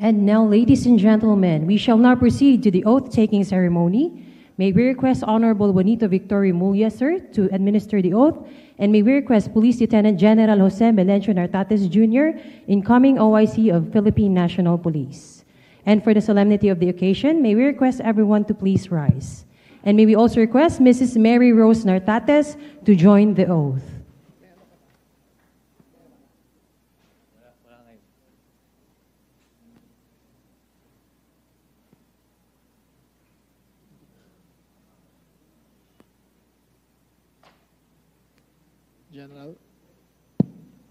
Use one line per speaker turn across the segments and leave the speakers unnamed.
And now, ladies and gentlemen, we shall now proceed to the oath-taking ceremony. May we request Honorable Juanito Victorio Mulla, sir, to administer the oath, and may we request Police Lieutenant General Jose Melencio Nartates Jr., incoming OIC of Philippine National Police. And for the solemnity of the occasion, may we request everyone to please rise. And may we also request Mrs. Mary Rose Nartates to join the oath.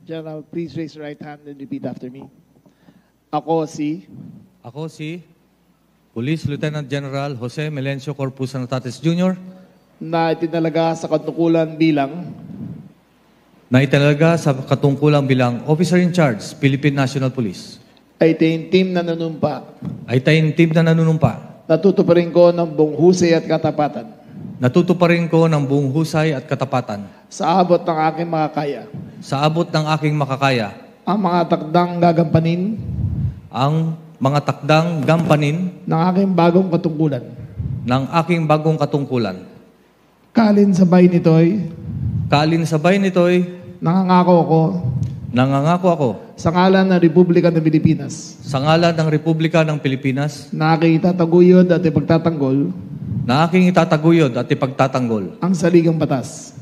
General, please raise your right hand and repeat after me. Ako si
Police Lieutenant General Jose Melencio Corpus Nartates Jr.
na itinalaga sa katungkulan
bilang Officer in Charge, Philippine National Police.
ay taimtim na nanunumpa. Natutuparin ko ng buong husay at katapatan. Sa abot ng aking makakaya. Ang mga takdang gampanin. Ng aking bagong katungkulan. Kalin sabay nito'y. Nangangako ako. Sa ngalan ng Republika ng Pilipinas. Na aking itataguyod at ipagtatanggol.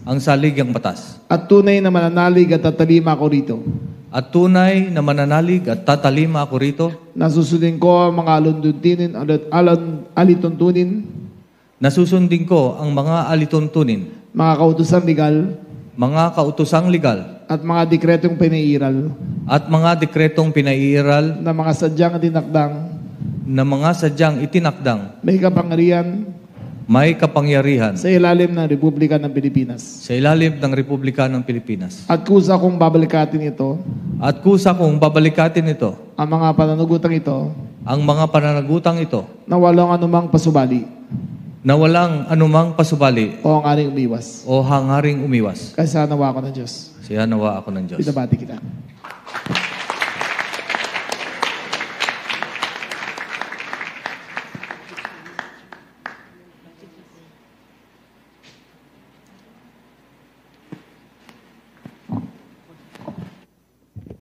Ang saligang batas. At tunay na mananalig at tatalima ako rito. Nasusundin ko ang mga alituntunin. Mga kautosang legal. At mga dekretong pinaiiral. Na mga sadyang itinakdang. May kapangyarihan. Sa ilalim ng Republika ng Pilipinas. At kusa kong babalikatin ito. Ang mga pananagutang ito. Na walang anumang pasubali. O hangaring umiwas. Kaya nawa ako ng Diyos. Binabati kita.